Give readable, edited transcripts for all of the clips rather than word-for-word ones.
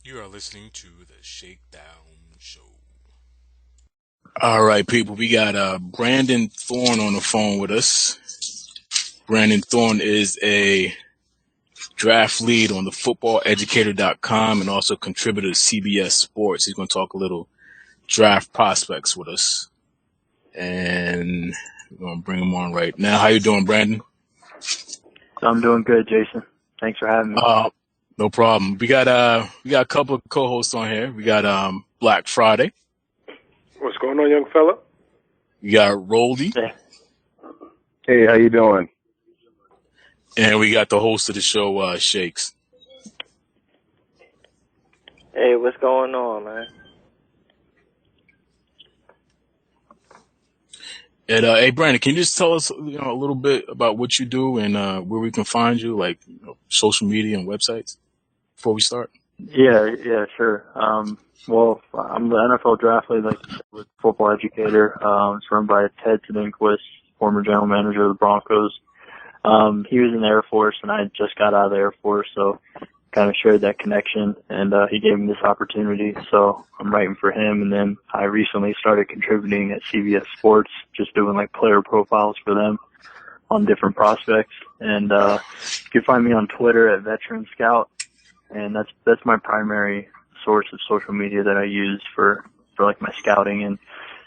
You are listening to the Shakedown Show. All right, people. We got Brandon Thorn on the phone with us. Brandon Thorn is a draft lead on the footballeducator.com and also contributor to CBS Sports. He's going to talk a little draft prospects with us. And we're going to bring him on right now. How you doing, Brandon? I'm doing good, Jason. Thanks for having me. No problem. We got a couple of co-hosts on here. We got Black Friday. What's going on, young fella? We got Roldy. Hey, how you doing? And we got the host of the show, Shakes. Hey, what's going on, man? And hey, Brandon, can you just tell us, a little bit about what you do and where we can find you, like social media and websites, before we start? Yeah, sure. Well, I'm the NFL draft lead, like you said, with Football Educator. It's run by Ted Tedinquist, former general manager of the Broncos. He was in the Air Force, and I just got out of the Air Force, so kind of shared that connection, and he gave me this opportunity, so I'm writing for him. And then I recently started contributing at CBS Sports, just doing like player profiles for them on different prospects. And you can find me on Twitter at Veteran Scout, and that's my primary source of social media that I use for like my scouting.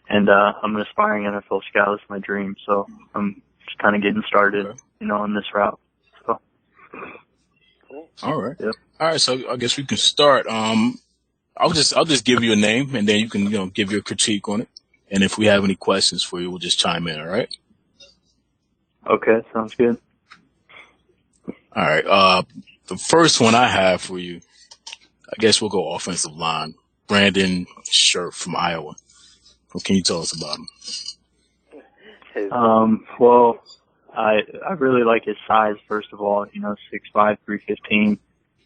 And I'm an aspiring NFL scout. It's my dream, so I'm just kind of getting started, on this route. So. All right. Yep. All right. So I guess we can start. I'll just give you a name, and then you can give your critique on it. And if we have any questions for you, we'll just chime in. All right. Okay, sounds good. All right. The first one I have for you, I guess we'll go offensive line. Brandon Scherf from Iowa. What can you tell us about him? Well, I really like his size, first of all, 6'5", 315.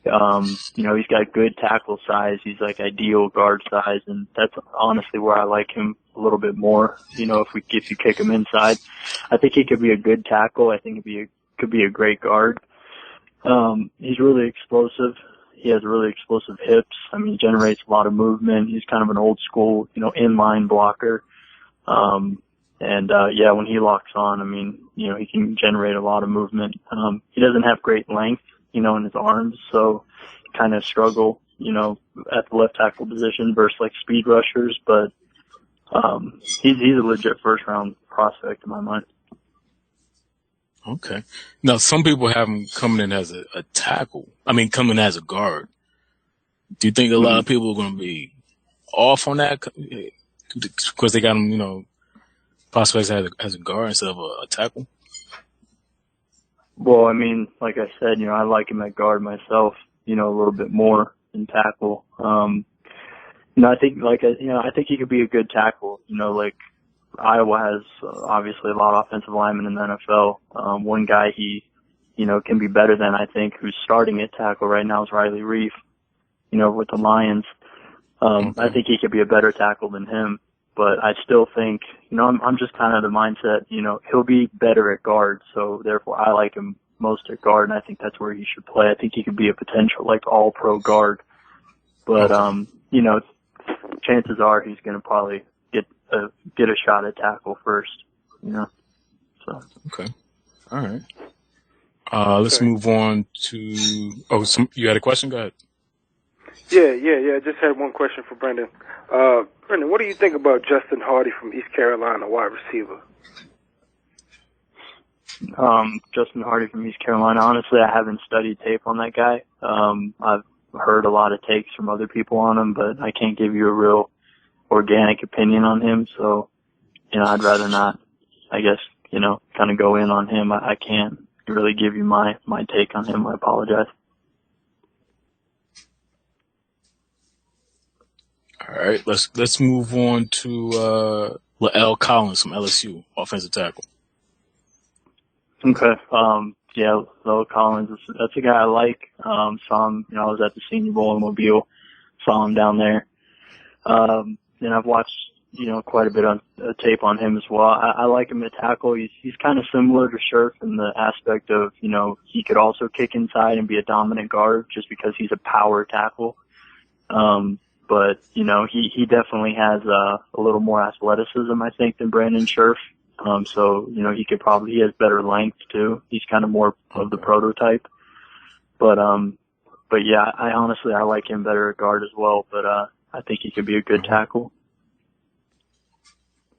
He's got good tackle size. He's like ideal guard size, and that's honestly where I like him a little bit more. If you kick him inside, I think he could be a good tackle. I think could be a great guard. He's really explosive. He has really explosive hips. I mean, he generates a lot of movement. He's kind of an old school, inline blocker. When he locks on, I mean, he can generate a lot of movement. He doesn't have great length, in his arms, so kind of struggle, at the left tackle position versus like speed rushers, but he's a legit first round prospect in my mind. Okay. Now, some people have him coming in as a tackle. I mean, coming as a guard. Do you think a lot of people are going to be off on that because they got him, prospects as a guard instead of a tackle? Well, I mean, like I said, I like him at guard myself, a little bit more than tackle. I think I think he could be a good tackle. Like Iowa has obviously a lot of offensive linemen in the NFL. One guy he, can be better than, I think, who's starting at tackle right now is Riley Reif, with the Lions. I think he could be a better tackle than him. But I still think, I'm just kind of the mindset, he'll be better at guard, so therefore I like him most at guard, and I think that's where he should play. I think he could be a potential, like, all-pro guard. But, chances are he's going to probably get a shot at tackle first, So. Okay. All right. Let's move on to, you had a question? Go ahead. Yeah. I just had one question for Brandon. Brandon, what do you think about Justin Hardy from East Carolina, wide receiver? Justin Hardy from East Carolina. Honestly, I haven't studied tape on that guy. I've heard a lot of takes from other people on him, but I can't give you a real organic opinion on him. So, I'd rather not, I guess, kind of go in on him. I can't really give you my take on him. I apologize. All right, let's move on to Lael Collins from LSU, offensive tackle. Okay. Lael Collins, that's a guy I like. Saw him, I was at the Senior Bowl in Mobile, saw him down there. And I've watched, quite a bit of tape on him as well. I like him at tackle. He's kind of similar to Scherf in the aspect of, he could also kick inside and be a dominant guard just because he's a power tackle. But, he definitely has a little more athleticism, I think, than Brandon Scherf. So, he has better length too. He's kind of more of the prototype. But yeah, I honestly like him better at guard as well, but I think he could be a good tackle.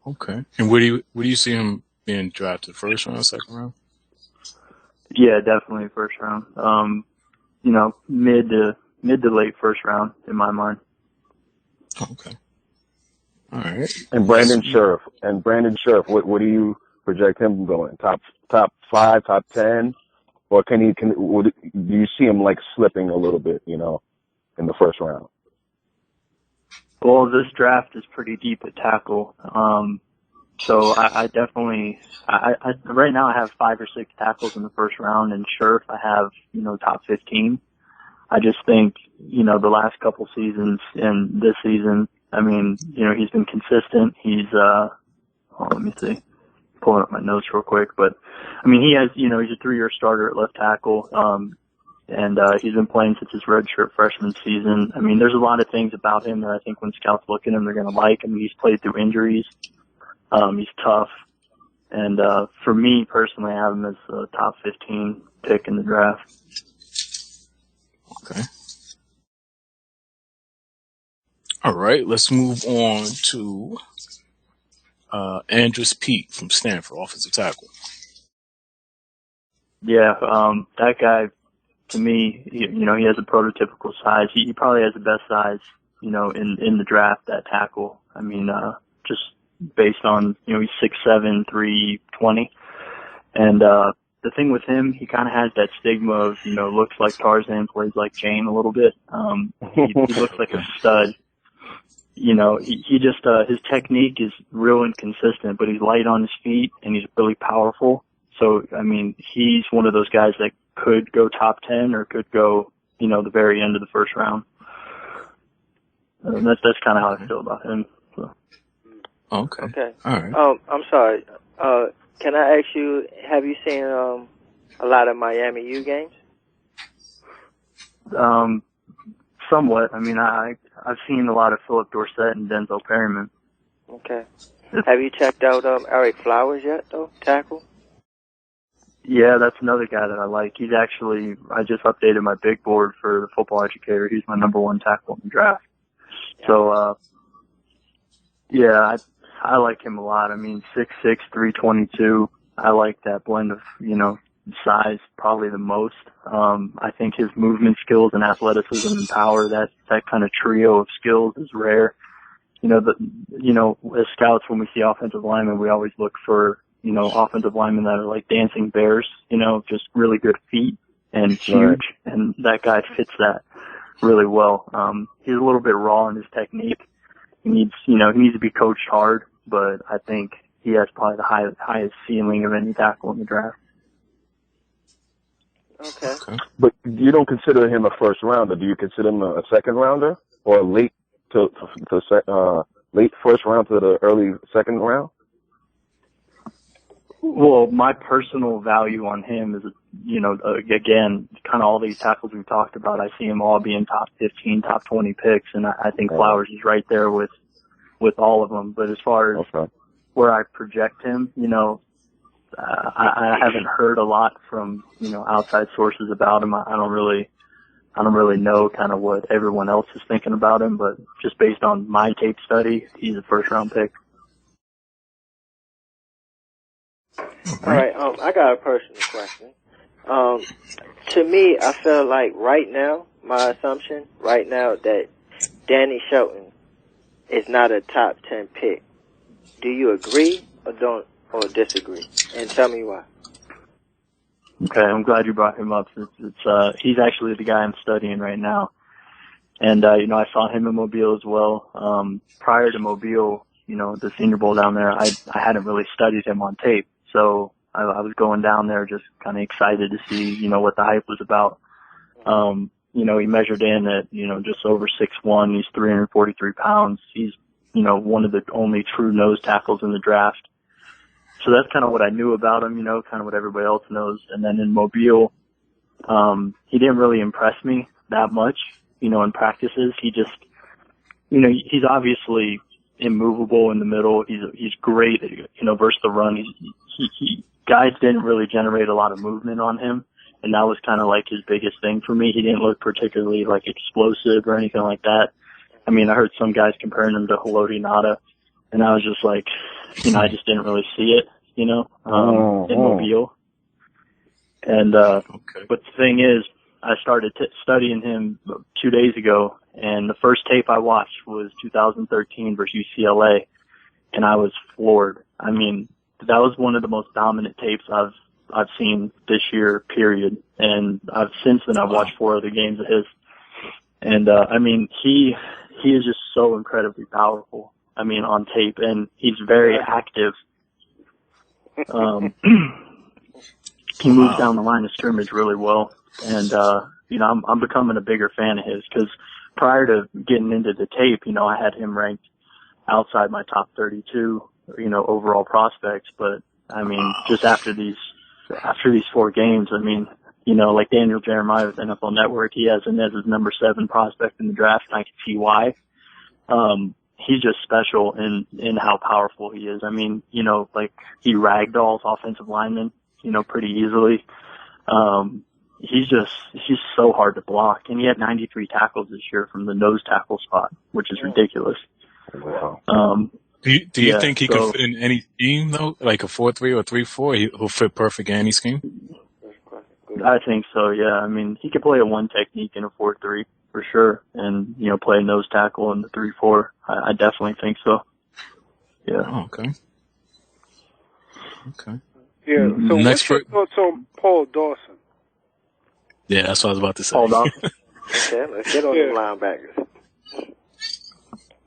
Okay. And where do you see him being drafted? First round, second round? Yeah, definitely first round. Mid to late first round in my mind. Okay. All right. And Brandon Scherf, what do you project him going? Top 5, top 10? Or do you see him like slipping a little bit, in the first round? Well, this draft is pretty deep at tackle. So I definitely, right now I have 5 or 6 tackles in the first round, and Scherf I have, top 15. I just think, the last couple seasons and this season, he's been consistent. He's, let me see, pulling up my notes real quick, but he has, he's a 3-year starter at left tackle. And he's been playing since his redshirt freshman season. There's a lot of things about him that I think when scouts look at him, they're going to like. He's played through injuries. He's tough. And for me personally, I have him as a top 15 pick in the draft. Okay. All right, let's move on to Andrus Peat from Stanford, offensive tackle. Yeah, that guy, to me, he has a prototypical size. He probably has the best size, in the draft, that tackle. Just based on, he's 6'7", 320. And the thing with him, he kind of has that stigma of, looks like Tarzan, plays like Jane a little bit. He looks like a stud. He just, his technique is real inconsistent, but he's light on his feet and he's really powerful. So, he's one of those guys that could go top 10 or could go, the very end of the first round. That's kind of how I feel about him. So. Okay. Okay. All right. I'm sorry. Can I ask you, have you seen a lot of Miami U games? Somewhat. I've seen a lot of Philip Dorsett and Denzel Perryman. Okay. Have you checked out Eric Flowers yet, though, tackle? Yeah, that's another guy that I like. He's actually, I just updated my big board for the Football Educator. He's my number 1 tackle in the draft. Yeah. So, yeah, I like him a lot. 6'6", 322. I like that blend of, size probably the most. I think his movement skills and athleticism and power, that kind of trio of skills is rare. As scouts, when we see offensive linemen, we always look for, offensive linemen that are like dancing bears, just really good feet and huge. Right. And that guy fits that really well. He's a little bit raw in his technique. He needs to be coached hard, but I think he has probably the highest ceiling of any tackle in the draft. Okay. But you don't consider him a first rounder. Do you consider him a second rounder or late late first round to the early second round? Well, my personal value on him is, again, kind of all these tackles we've talked about, I see him all being top 15, top 20 picks, and I think Flowers is right there with all of them. But as far as where I project him, I haven't heard a lot from, outside sources about him. I don't really know kind of what everyone else is thinking about him, but just based on my tape study, he's a first round pick. All right, I got a personal question. To me, I feel like right now, my assumption right now that Danny Shelton is not a top 10 pick. Do you agree or disagree? And tell me why. Okay, I'm glad you brought him up. He's actually the guy I'm studying right now. And, I saw him in Mobile as well. Prior to Mobile, the Senior Bowl down there, I hadn't really studied him on tape. So I was going down there just kind of excited to see, what the hype was about. He measured in at, just over 6'1". He's 343 pounds. He's, one of the only true nose tackles in the draft. So that's kind of what I knew about him, kind of what everybody else knows. And then in Mobile, he didn't really impress me that much. in practices. He just, he's obviously immovable in the middle. He's great, versus the run. Guys didn't really generate a lot of movement on him, and that was kind of like his biggest thing for me. He didn't look particularly like explosive or anything like that. I mean, I heard some guys comparing him to Haloti Ngata, and I was just like, I just didn't really see it, in Mobile. And but the thing is, I started studying him 2 days ago, and the first tape I watched was 2013 versus UCLA, and I was floored. I mean, that was one of the most dominant tapes I've seen this year, period. And since then I've watched 4 other games of his. And I mean, he is just so incredibly powerful. I mean, on tape, and he's very active. He moves down the line of scrimmage really well, and I'm becoming a bigger fan of his, because prior to getting into the tape, I had him ranked outside my top 32, overall prospects. But I mean, just after these 4 games, I mean, like Daniel Jeremiah with NFL Network, he has him as his number 7 prospect in the draft, and I can see why. He's just special in how powerful he is. I mean, like he ragdolls offensive linemen, pretty easily. He's so hard to block, and he had 93 tackles this year from the nose tackle spot, which is ridiculous. Wow. Do you think he could fit in any scheme though, like a 4-3 or 3-4? He'll fit perfect in any scheme. I think so. Yeah. I mean, he could play a 1 technique in a 4-3 for sure, and play a nose tackle in the 3-4. I definitely think so. Yeah. Oh, okay. Okay. Yeah. So what's your thoughts on Paul Dawson? Yeah, that's what I was about to say. Paul Dawson. Okay, let's get on the linebackers.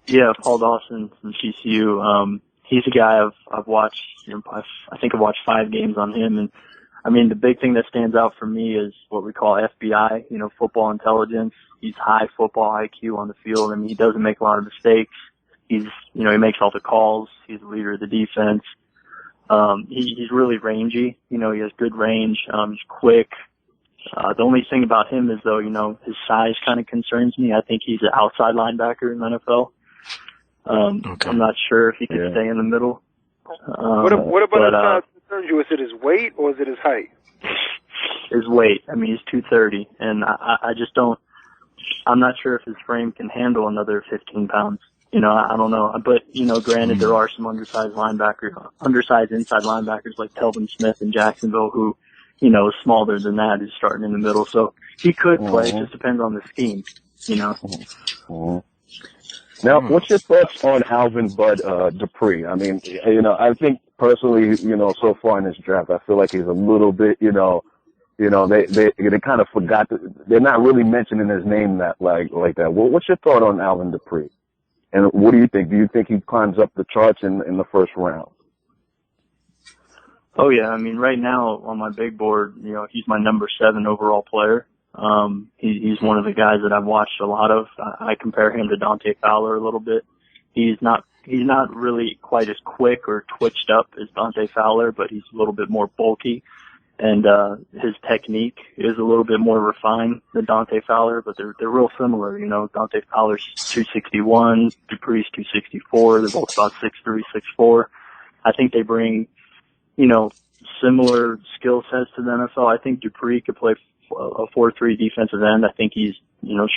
Yeah, Paul Dawson from TCU. He's a guy I've watched. I think I've watched 5 games on him, and I mean, the big thing that stands out for me is what we call FBI, football intelligence. He's high football IQ on the field. I mean, he doesn't make a lot of mistakes. He makes all the calls. He's the leader of the defense. He's really rangy. He has good range. He's quick. The only thing about him is, though, his size kind of concerns me. I think he's an outside linebacker in the NFL. Okay. I'm not sure if he can stay in the middle. What about his size concerns you? Is it his weight or is it his height? His weight. I mean, he's 230, and I just don't. I'm not sure if his frame can handle another 15 pounds. I don't know. But, granted, there are some undersized inside linebackers like Telvin Smith in Jacksonville who, is smaller than that, who's starting in the middle. So he could play. It just depends on the scheme, Now, what's your thoughts on Alvin Bud Dupree? I mean, I think personally, so far in this draft, I feel like he's a little bit, they kind of forgot. They're not really mentioning his name like that. What's your thought on Alvin Dupree? And what do you think? Do you think he climbs up the charts in the first round? Oh yeah, I mean, right now on my big board, he's my number 7 overall player. He's one of the guys that I've watched a lot of. I compare him to Dante Fowler a little bit. He's not really quite as quick or twitched up as Dante Fowler, but he's a little bit more bulky. And, his technique is a little bit more refined than Dante Fowler, but they're real similar. Dante Fowler's 261, Dupree's 264. They're both about 6'3", 6'4". I think they bring, similar skill sets to the NFL. I think Dupree could play a 4-3 defensive end. I think he's,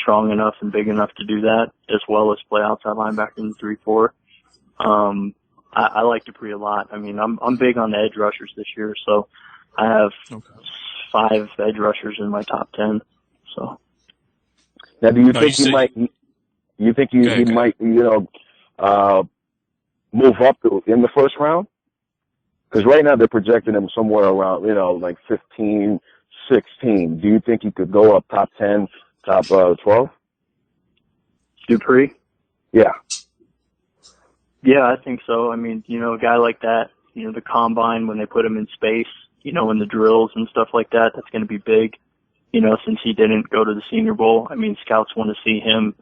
strong enough and big enough to do that, as well as play outside linebacker in the 3-4. I like Dupree a lot. I mean, I'm big on the edge rushers this year, so I have 5 edge rushers in my top 10. So now, do you think he might? You think he might? Move up in the first round? Because right now they're projecting him somewhere around, like 15, 16. Do you think he could go up top 10, top 12? Dupree? Yeah. Yeah, I think so. I mean, a guy like that, the combine, when they put him in space, in the drills and stuff like that, that's going to be big. Since he didn't go to the Senior Bowl, I mean, scouts want to see him,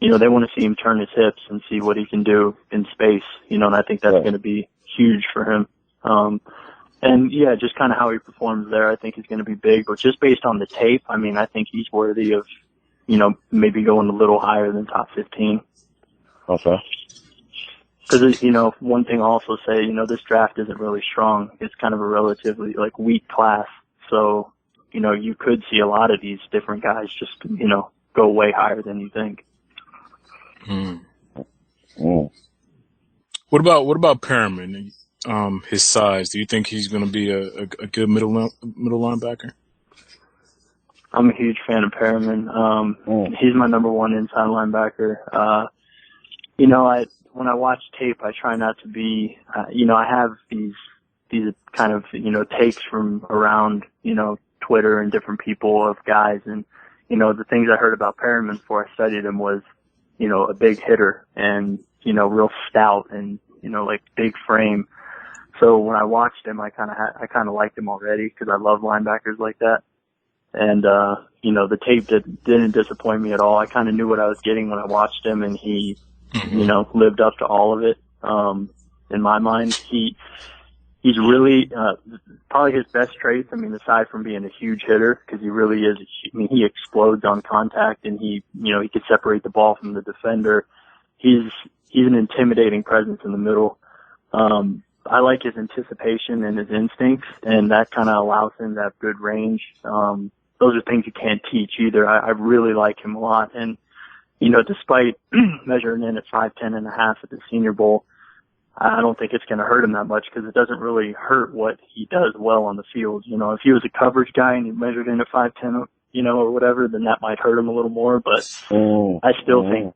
they want to see him turn his hips and see what he can do in space, and I think that's going to be huge for him. And yeah, just kind of how he performs there, I think is going to be big, but just based on the tape, I mean, I think he's worthy of, maybe going a little higher than top 15. Okay. Because, one thing I'll also say, this draft isn't really strong. It's kind of a relatively, weak class. So, you could see a lot of these different guys just, go way higher than you think. Mm. Mm. What about Perriman? His size. Do you think he's going to be a good middle linebacker? I'm a huge fan of Perriman. He's my number one inside linebacker. When I watch tape, I try not to be, I have these kind of, takes from around, Twitter and different people of guys. And, the things I heard about Perriman before I studied him was, a big hitter and, real stout and, big frame. So when I watched him, I kind of liked him already because I love linebackers like that. And, the tape didn't disappoint me at all. I kind of knew what I was getting when I watched him, and he, lived up to all of it. In my mind, he's really, probably his best traits. I mean, aside from being a huge hitter, because he really is, he explodes on contact, and he could separate the ball from the defender. He's an intimidating presence in the middle. I like his anticipation and his instincts, and that kind of allows him to have good range. Those are things you can't teach either. I really like him a lot. And, despite measuring in at 5'10" at the Senior Bowl, I don't think it's going to hurt him that much because it doesn't really hurt what he does well on the field. If he was a coverage guy and he measured in at 5'10", or whatever, then that might hurt him a little more. But I still think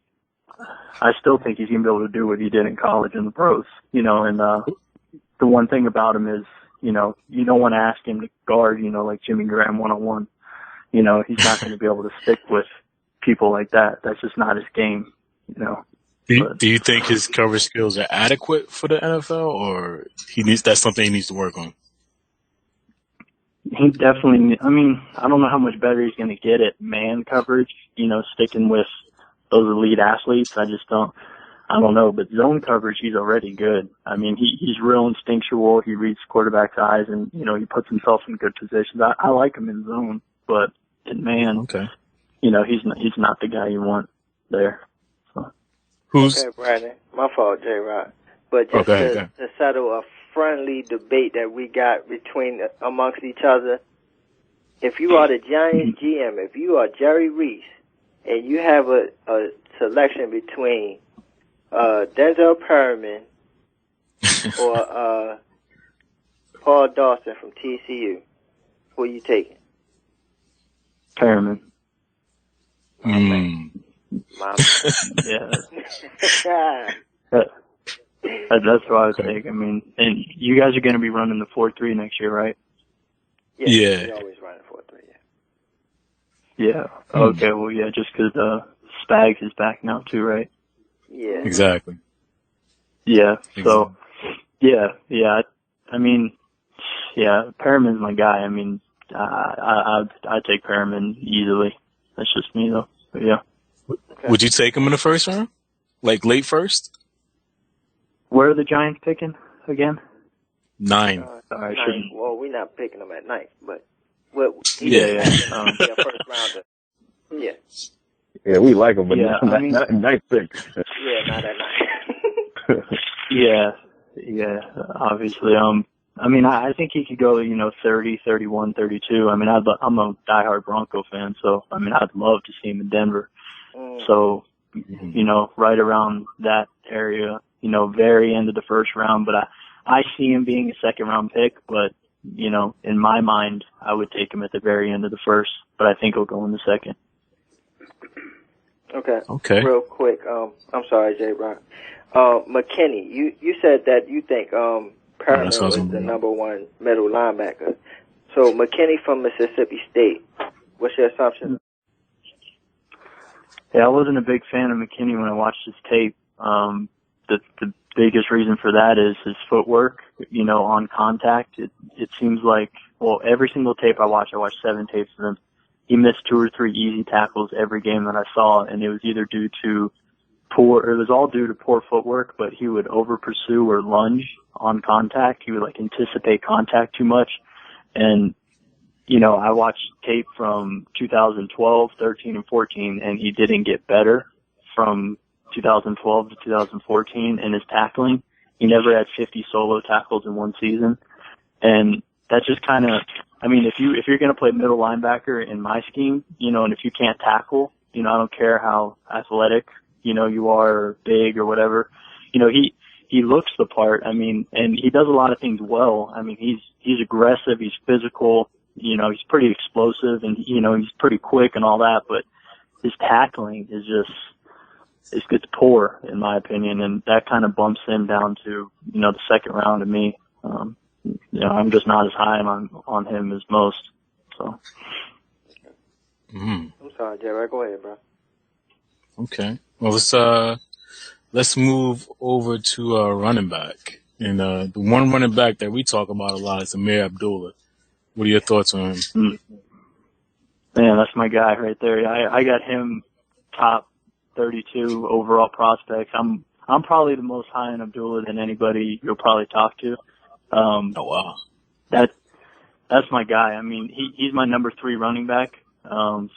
he's going to be able to do what he did in college and the pros, and the one thing about him is, you don't want to ask him to guard, like Jimmy Graham one-on-one. He's not going to be able to stick with people like that. That's just not his game, Do you think his coverage skills are adequate for the NFL, or that's something he needs to work on? He definitely, I don't know how much better he's going to get at man coverage, sticking with those elite athletes. I don't know, but zone coverage, he's already good. He's real instinctual. He reads quarterback's eyes and, he puts himself in good positions. I like him in zone, but in man, okay. He's not the guy you want there. So. Okay, Brandon. My fault, J-Rod. But just to settle a friendly debate that we got amongst each other, if you are the Giants GM, if you are Jerry Reese, and you have a selection between Denzel Perriman or Paul Dawson from TCU, who are you taking? Perriman. Mama. Yeah. That's what I would take. And you guys are going to be running the 4-3 next year, right? Yeah. We always run 4-3, yeah. Okay, well, yeah, just because Spags is back now too, right? Yeah. Exactly. Yeah, so, yeah. Perriman's my guy. I'd take Perriman easily. That's just me, though. But yeah. Okay. Would you take him in the first round? Like late first? Where are the Giants picking again? 9. Sorry, well, we're not picking them at 9, but first rounder. Yeah. Yeah, we like him, but not 9th pick. Yeah, not at 9. Yeah, obviously. I think he could go, 30, 31, 32. I'm a diehard Bronco fan, so, I'd love to see him in Denver. So, right around that area, very end of the first round, but I see him being a second round pick, but, in my mind, I would take him at the very end of the first, but I think he'll go in the second. Okay. Real quick, I'm sorry, J-Rod. McKinney, you said that you think, Perriman was the number one middle linebacker. So McKinney from Mississippi State, what's your assumption? Yeah, I wasn't a big fan of McKinney when I watched his tape. The biggest reason for that is his footwork, on contact. It seems like, every single tape I watched 7 tapes of him. He missed 2 or 3 easy tackles every game that I saw, and it was either due to poor footwork, but he would over pursue or lunge on contact. He would anticipate contact too much. And, I watched tape from 2012, 13, and 14, and he didn't get better from 2012 to 2014 in his tackling. He never had 50 solo tackles in one season. And that just kind of, if you're going to play middle linebacker in my scheme, and if you can't tackle, I don't care how athletic, you are, or big or whatever, he looks the part. And he does a lot of things well. He's aggressive, he's physical, he's pretty explosive, and, he's pretty quick and all that, but his tackling is just, it's poor in my opinion, and that kind of bumps him down to, the second round to me. I'm just not as high on him as most. So. I'm sorry, Jerry. Go ahead, bro. Okay. Well, let's move over to running back. And the one running back that we talk about a lot is Amir Abdullah. What are your thoughts on him? Man, that's my guy right there. I got him top 32 overall prospects. I'm probably the most high on Abdullah than anybody you'll probably talk to. Oh wow. That's my guy. He's my number 3 running back,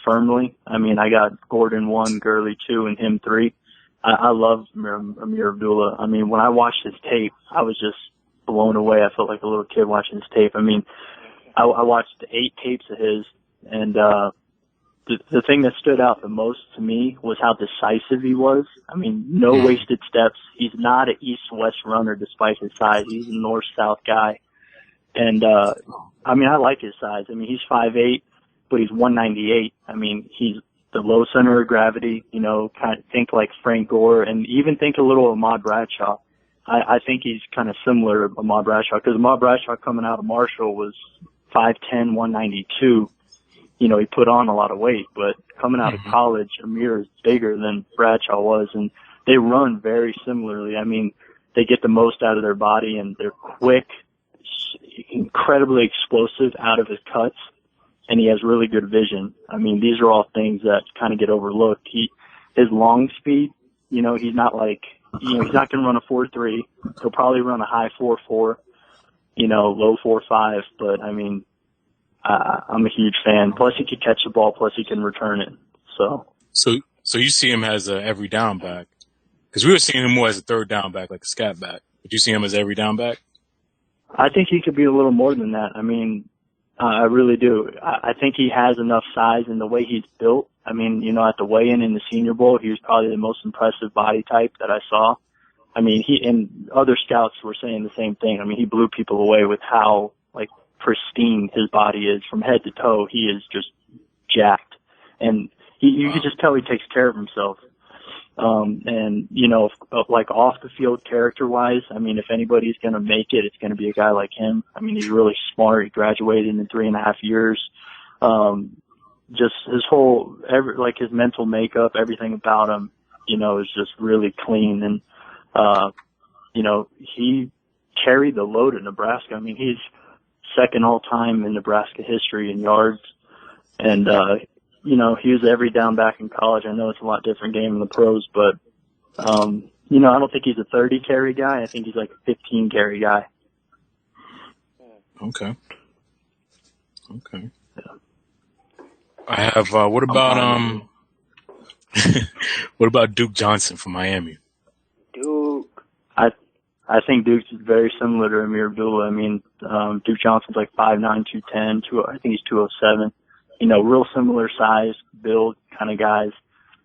firmly. I got Gordon 1, Gurley 2, and him 3. I love Amir Abdullah. When I watched his tape, I was just blown away. I felt like a little kid watching his tape. I watched 8 tapes of his, and the thing that stood out the most to me was how decisive he was. No wasted steps. He's not an east-west runner despite his size. He's a north-south guy. And, I like his size. He's 5'8", but he's 198. He's the low center of gravity, kind of think like Frank Gore, and even think a little Ahmad Bradshaw. I think he's kind of similar to Ahmad Bradshaw, because Ahmad Bradshaw coming out of Marshall was 5'10", 192. He put on a lot of weight, but coming out of college, Amir is bigger than Bradshaw was, and they run very similarly. They get the most out of their body, and they're quick, incredibly explosive out of his cuts, and he has really good vision. These are all things that kind of get overlooked. His long speed, he's not like, he's not going to run a 4.3. He'll probably run a high 4.4, low 4.5, but I'm a huge fan. Plus, he can catch the ball. Plus, he can return it. So you see him as a every down back? Because we were seeing him more as a third down back, like a scat back. But you see him as every down back? I think he could be a little more than that. I really do. I think he has enough size in the way he's built. At the weigh-in in the Senior Bowl, he was probably the most impressive body type that I saw. He and other scouts were saying the same thing. He blew people away with how pristine his body is from head to toe. He is just jacked, and you can just tell he takes care of himself. Off the field character wise, if anybody's going to make it, it's going to be a guy like him. He's really smart. He graduated in 3.5 years. Just his whole, his mental makeup, everything about him, is just really clean. And, he carried the load at Nebraska. He's second all time in Nebraska history in yards. And, he was every down back in college. I know it's a lot different game in the pros, but, I don't think he's a 30 carry guy. I think he's like a 15 carry guy. Okay. Yeah. I have, what about Duke Johnson from Miami? Duke. I think Duke's very similar to Amir Abdullah. Duke Johnson's like 5'9", 210, I think he's 207. Real similar size, build kind of guys.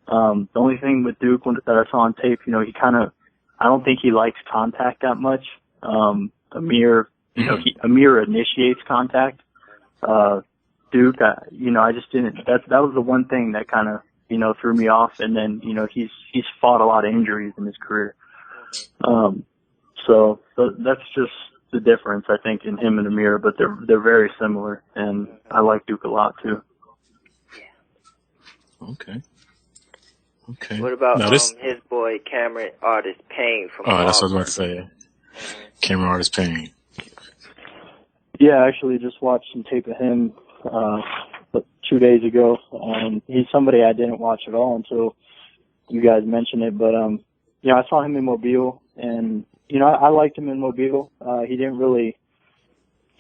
The only thing with Duke that I saw on tape, I don't think he likes contact that much. Amir initiates contact. Duke, I just didn't, that was the one thing that kind of, threw me off. And then, he's fought a lot of injuries in his career. So that's just the difference, I think, in him and Amir, but they're very similar, and I like Duke a lot too. Okay. What about his boy Cameron Artis Payne from Auburn? That's what I was about to say. Cameron Artis Payne. Yeah, I actually just watched some tape of him 2 days ago. He's somebody I didn't watch at all until you guys mentioned it, but I saw him in Mobile, and I liked him in Mobile. He didn't really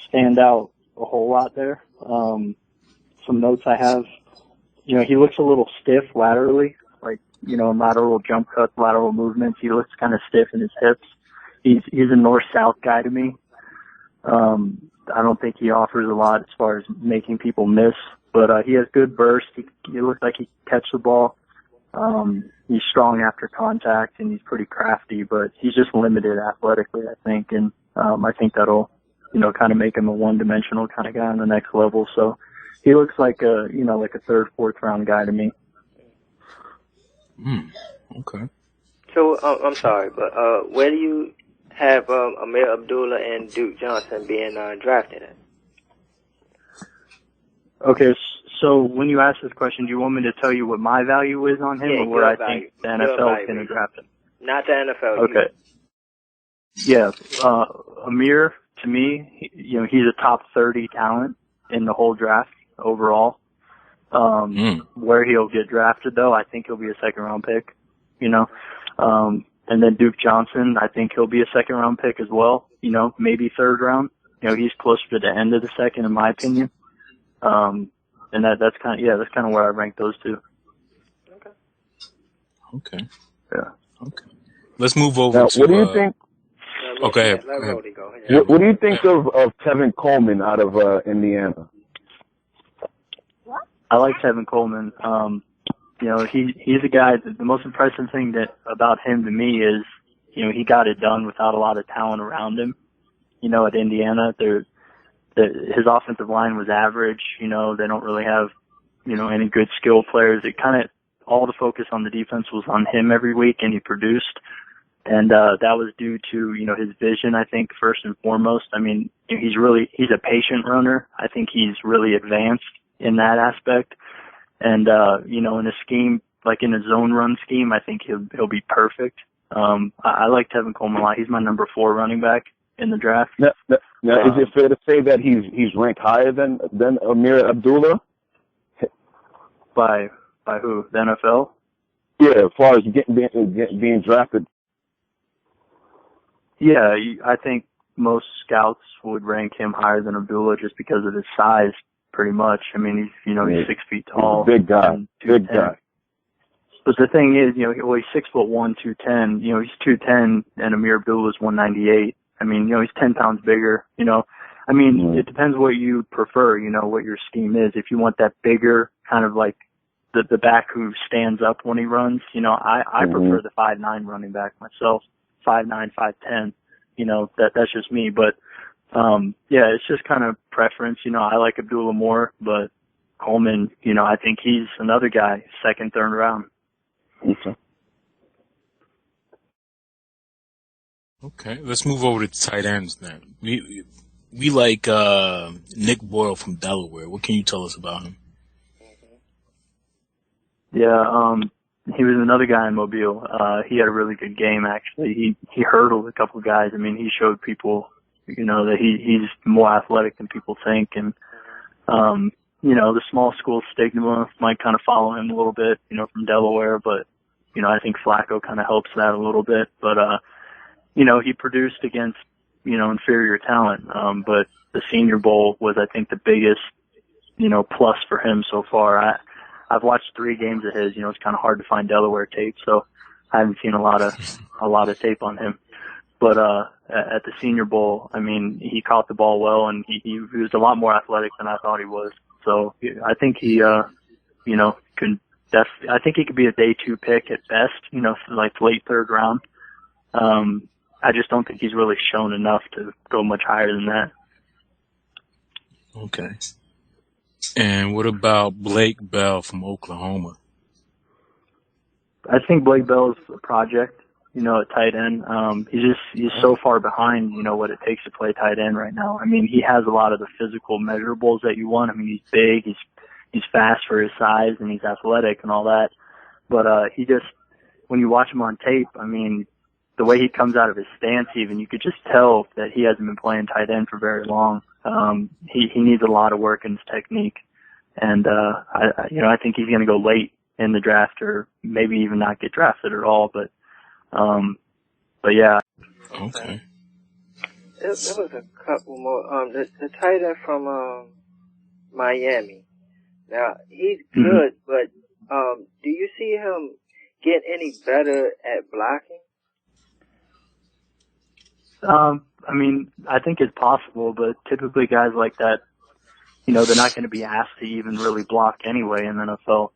stand out a whole lot there. Some notes I have, you know, he looks a little stiff laterally, like, you know, in lateral jump cuts, lateral movements. He looks kind of stiff in his hips. He's a north-south guy to me. I don't think he offers a lot as far as making people miss, but he has good burst. He looks like he can catch the ball. He's strong after contact, and he's pretty crafty, but he's just limited athletically, I think, and I think that'll, you know, kind of make him a one-dimensional kind of guy on the next level. So he looks like a, you know, like a third, fourth round guy to me. Okay. So, I'm sorry, but where do you have Amir Abdullah and Duke Johnson being drafted at? Okay, so when you ask this question, do you want me to tell you what my value is on him, or where I think the NFL is going to draft him? Not the NFL. Okay. Yeah, Amir, to me, you know, he's a top 30 talent in the whole draft overall. Where he'll get drafted, though, I think he'll be a second-round pick, you know. And then Duke Johnson, I think he'll be a second-round pick as well, you know, maybe third round. You know, he's closer to the end of the second, in my opinion. And that's kind of where I rank those two. Okay. Yeah. Okay. Let's move over Now, to. what do you think? Okay. What do you think of Tevin Coleman out of Indiana? I like Tevin Coleman. You know, he's a guy. The most impressive thing about him to me is, you know, he got it done without a lot of talent around him. You know, at Indiana, his offensive line was average. You know, they don't really have, you know, any good skill players. It kind of, all the focus on the defense was on him every week, and he produced. And that was due to, you know, his vision, I think, first and foremost. I mean, he's a patient runner. I think he's really advanced in that aspect. And, you know, in a scheme, like in a zone run scheme, I think he'll be perfect. I like Tevin Coleman a lot. He's my number 4 running back in the draft. Now, is it fair to say that he's ranked higher than Amir Abdullah? By who? The NFL? Yeah, as far as being drafted. Yeah, I think most scouts would rank him higher than Abdullah just because of his size, pretty much. I mean, he's 6 feet tall. Big guy. Big guy. But the thing is, you know, he's 6'1", 210. You know, he's 210, and Amir Abdullah is 198. I mean, you know, he's 10 pounds bigger. You know, I mean, it depends what you prefer. You know, what your scheme is. If you want that bigger kind of like the back who stands up when he runs, you know, I prefer the 5'9" running back myself. 5'9", 5'10". You know, that's just me. But yeah, it's just kind of preference. You know, I like Abdullah more, but Coleman, you know, I think he's another guy, second, third round. Okay, let's move over to tight ends then. We like Nick Boyle from Delaware. What can you tell us about him? Yeah, he was another guy in Mobile. He had a really good game, actually. He hurdled a couple of guys. I mean, he showed people, you know, that he's more athletic than people think. And, you know, the small school stigma might kind of follow him a little bit, you know, from Delaware. But, you know, I think Flacco kind of helps that a little bit. But, you know, he produced against, you know, inferior talent. But the Senior Bowl was, I think, the biggest, you know, plus for him so far. I've watched 3 games of his. You know, it's kind of hard to find Delaware tape, so I haven't seen a lot of tape on him. But at the Senior Bowl, I mean, he caught the ball well, and he was a lot more athletic than I thought he was. So I think he, you know, I think he could be a day 2 pick at best. You know, like late third round. I just don't think he's really shown enough to go much higher than that. Okay. And what about Blake Bell from Oklahoma? I think Blake Bell's a project, you know, at tight end. He's so far behind, you know, what it takes to play tight end right now. I mean, he has a lot of the physical measurables that you want. I mean, he's big, he's fast for his size, and he's athletic and all that. But he just, when you watch him on tape, I mean, the way he comes out of his stance even, you could just tell that he hasn't been playing tight end for very long. He needs a lot of work in his technique. And, I think he's going to go late in the draft or maybe even not get drafted at all. But yeah. Okay. There was a couple more. The tight end from Miami. Now, he's good, but do you see him get any better at blocking? I mean, I think it's possible, but typically guys like that, you know, they're not going to be asked to even really block anyway in the NFL.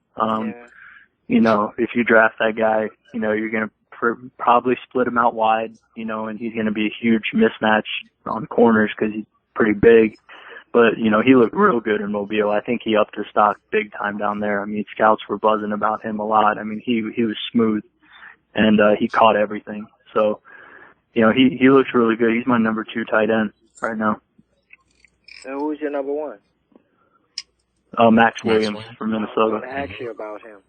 You know, if you draft that guy, you know, you're going to probably split him out wide, you know, and he's going to be a huge mismatch on corners because he's pretty big. But, you know, he looked real good in Mobile. I think he upped his stock big time down there. I mean, scouts were buzzing about him a lot. I mean, he was smooth, and he caught everything. So, you know, he looks really good. He's my number 2 tight end right now. And who's your number 1? Max Williams from Minnesota. I want to ask you about him.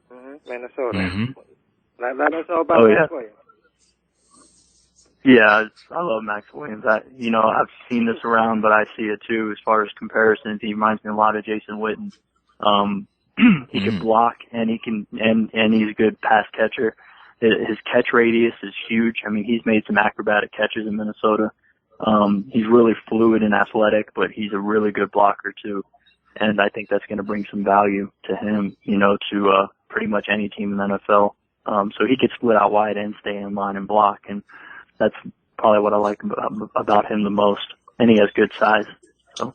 Minnesota. Let us know about Max Williams. Yeah, I love Max Williams. You know, I've seen this around, but I see it too as far as comparisons. He reminds me a lot of Jason Witten. He can block, and he can, and he's a good pass catcher. His catch radius is huge. I mean, he's made some acrobatic catches in Minnesota. He's really fluid and athletic, but he's a really good blocker too. And I think that's going to bring some value to him, you know, to pretty much any team in the NFL. So he could split out wide and stay in line and block, and that's probably what I like about him the most. And he has good size. So,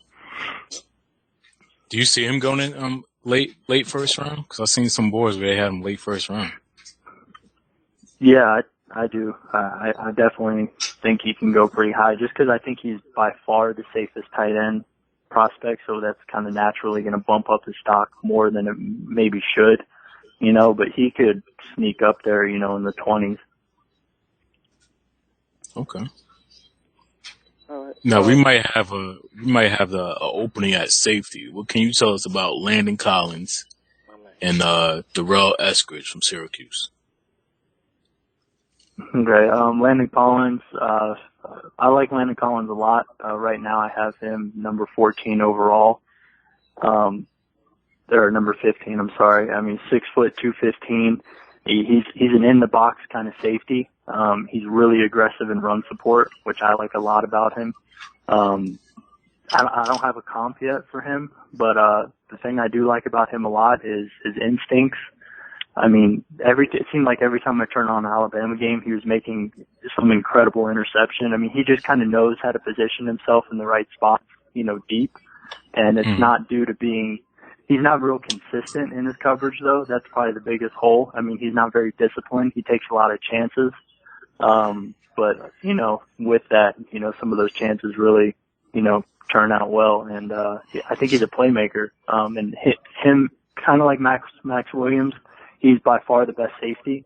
do you see him going in late first round? Because I've seen some boards where they have him late first round. Yeah, I do. I definitely think he can go pretty high, just because I think he's by far the safest tight end prospect. So that's kind of naturally going to bump up his stock more than it maybe should, you know. But he could sneak up there, you know, in the 20s. Okay. Now we might have the opening at safety. What can you tell us about Landon Collins and Darrell Eskridge from Syracuse? Okay, Landon Collins. I like Landon Collins a lot. Right now, I have him number 14 overall. Or number 15. I'm sorry. I mean, 6 foot 215. He's an in the box kind of safety. He's really aggressive in run support, which I like a lot about him. I don't have a comp yet for him, but the thing I do like about him a lot is his instincts. I mean, it seemed like every time I turned on an Alabama game, he was making some incredible interception. I mean, he just kind of knows how to position himself in the right spots, you know, deep. And it's not due to he's not real consistent in his coverage, though. That's probably the biggest hole. I mean, he's not very disciplined. He takes a lot of chances. But, you know, with that, you know, some of those chances really, you know, turn out well. And I think he's a playmaker. And him, kind of like Max Williams, he's by far the best safety.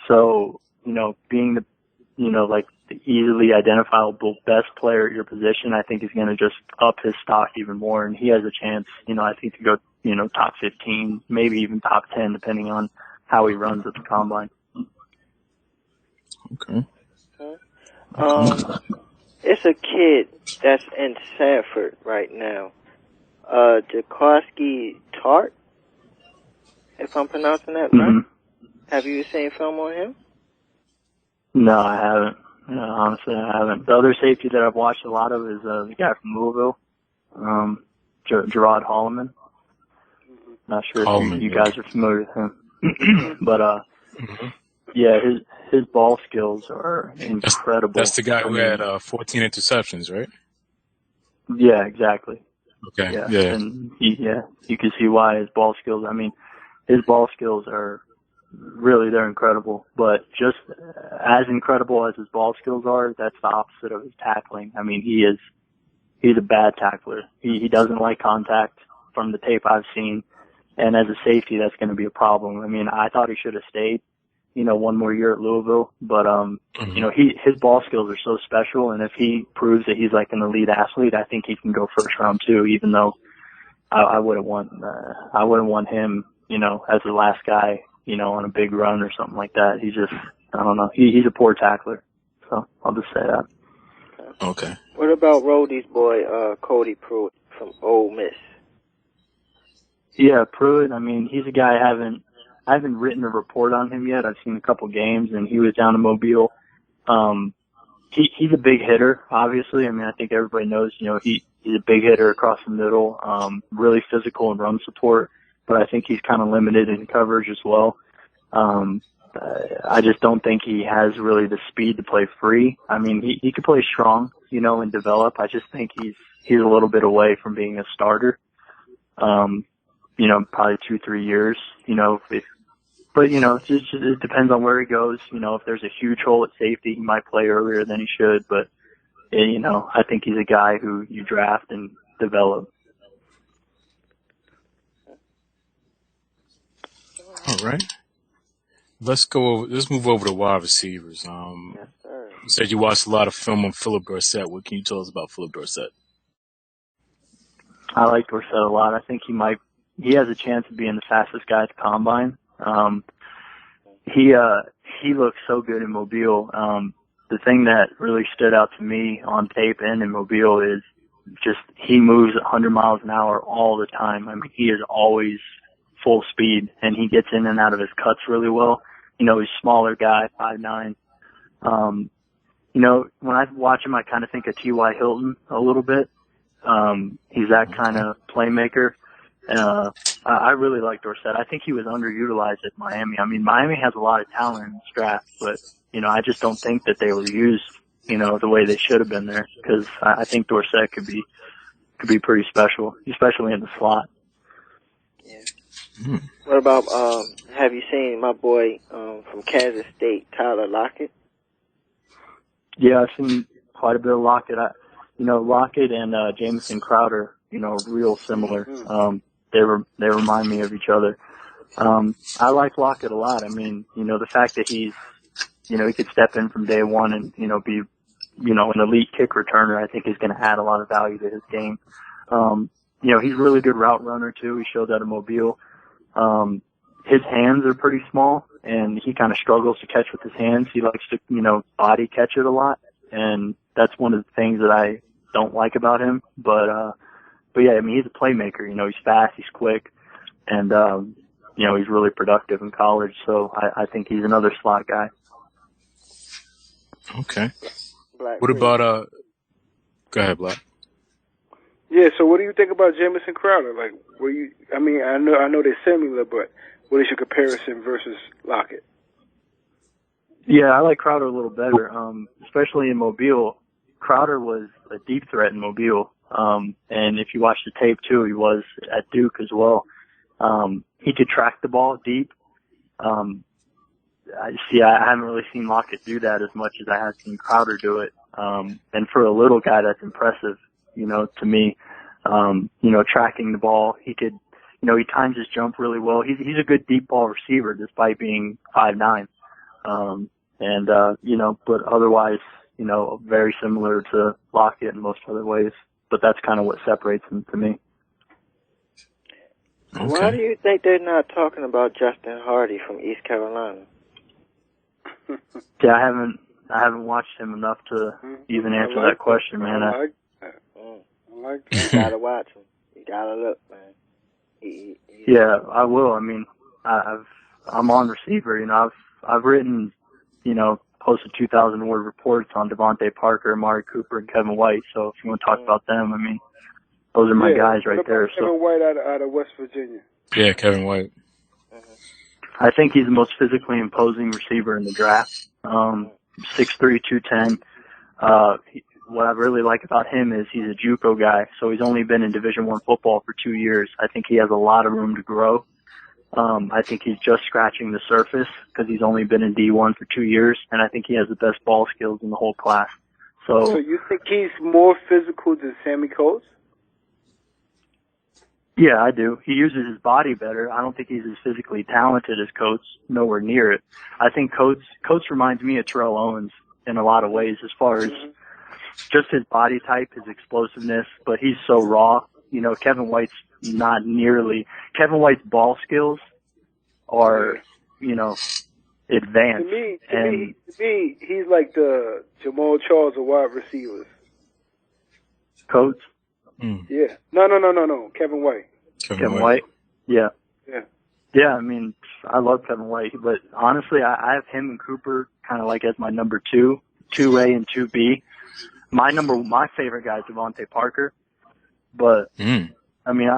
So, you know, being the, you know, like the easily identifiable best player at your position, I think is going to just up his stock even more. And he has a chance, you know, I think to go, you know, top 15, maybe even top 10, depending on how he runs at the combine. Okay. It's a kid that's in Sanford right now. Jaquaski Tart, if I'm pronouncing that right. Have you seen film on him? No, I haven't. No, honestly, I haven't. The other safety that I've watched a lot of is the guy from Louisville, Gerard Holloman. Not sure if you guys are familiar with him. But, yeah, his ball skills are incredible. That's the guy who had 14 interceptions, right? Yeah, exactly. Okay. Yeah. And you can see why his ball skills. I mean, his ball skills are really, they're incredible. But just as incredible as his ball skills are, that's the opposite of his tackling. I mean, he's a bad tackler. He doesn't like contact from the tape I've seen. And as a safety, that's going to be a problem. I mean, I thought he should have stayed, you know, one more year at Louisville. But, you know, his ball skills are so special. And if he proves that he's like an elite athlete, I think he can go first round too, even though I wouldn't want him, you know, as the last guy, you know, on a big run or something like that. He's just, I don't know. He's a poor tackler. So I'll just say that. Okay. What about Rhodey's boy, Cody Pruitt from Ole Miss? Yeah, Pruitt, I mean, he's a guy I haven't written a report on him yet. I've seen a couple games, and he was down in Mobile. He's a big hitter, obviously. I mean, I think everybody knows, you know, He's a big hitter across the middle, really physical and run support, but I think he's kind of limited in coverage as well. I just don't think he has really the speed to play free. I mean, he could play strong, and develop. I just think he's a little bit away from being a starter. Probably 2-3 years, but it depends on where he goes. If there's a huge hole at safety, he might play earlier than he should, but I think he's a guy who you draft and develop. All right. Let's move over to wide receivers. Yes, sir. You said you watched a lot of film on Philip Dorsett. What can you tell us about Philip Dorsett? I like Dorsett a lot. I think he has a chance of being the fastest guy at the combine. He looks so good in Mobile. The thing that really stood out to me on tape and in Mobile is just he moves 100 miles an hour all the time. I mean, he is always full speed, and he gets in and out of his cuts really well. He's a smaller guy, 5'9". When I watch him, I kind of think of T.Y. Hilton a little bit. He's that kind of playmaker. I really like Dorsett. I think he was underutilized at Miami. I mean, Miami has a lot of talent in this draft, but, I just don't think that they were used, the way they should have been there, because I think Dorsett could be pretty special, especially in the slot. Yeah. What about, have you seen my boy from Kansas State, Tyler Lockett? Yeah, I've seen quite a bit of Lockett. Lockett and Jamison Crowder, real similar. They remind me of each other. I like Lockett a lot. I mean, the fact that he's, he could step in from day one and, be, an elite kick returner, I think is going to add a lot of value to his game. He's a really good route runner too. He showed that in Mobile. His hands are pretty small, and he kind of struggles to catch with his hands. He likes to, body catch it a lot, and that's one of the things that I don't like about him. But yeah, I mean, he's a playmaker. He's fast, he's quick, and he's really productive in college. So I think he's another slot guy. Okay. Black, what about Go ahead, Black. Yeah, so what do you think about Jamison Crowder? Like, I know they're similar, but what is your comparison versus Lockett? Yeah, I like Crowder a little better, especially in Mobile. Crowder was a deep threat in Mobile, and if you watch the tape too, he was at Duke as well. He could track the ball deep. I haven't really seen Lockett do that as much as I have seen Crowder do it. And for a little guy, that's impressive. To me, tracking the ball, he could, he times his jump really well. He's a good deep ball receiver despite being 5'9". But otherwise, very similar to Lockett in most other ways. But that's kind of what separates him to me. Okay. Why do you think they're not talking about Justin Hardy from East Carolina? Yeah, I haven't watched him enough to even answer that question, man. I like that. You gotta watch him. You gotta look, man. Yeah, I will. I mean, I'm on receiver. I've written, posted 2,000 word reports on Devontae Parker, Amari Cooper, and Kevin White. So if you want to talk about them, I mean, those are my guys right there. Kevin White out of West Virginia. Yeah, Kevin White. I think he's the most physically imposing receiver in the draft. 6'3", 210. What I really like about him is he's a JUCO guy, so he's only been in Division I football for 2 years. I think he has a lot of room to grow. I think he's just scratching the surface because he's only been in D1 for 2 years, and I think he has the best ball skills in the whole class. So you think he's more physical than Sammy Coates? Yeah, I do. He uses his body better. I don't think he's as physically talented as Coates, nowhere near it. I think Coates reminds me of Terrell Owens in a lot of ways as far as just his body type, his explosiveness, but he's so raw. Kevin White's not nearly. Kevin White's ball skills are, advanced. To me, he's like the Jamal Charles of wide receivers. Coates? Yeah. No. Kevin White. Kevin White? Yeah. Yeah. Yeah, I mean, I love Kevin White, but honestly, I have him and Cooper kind of like as my number 2A and 2B. My favorite guy is Devontae Parker. But Mm. I mean,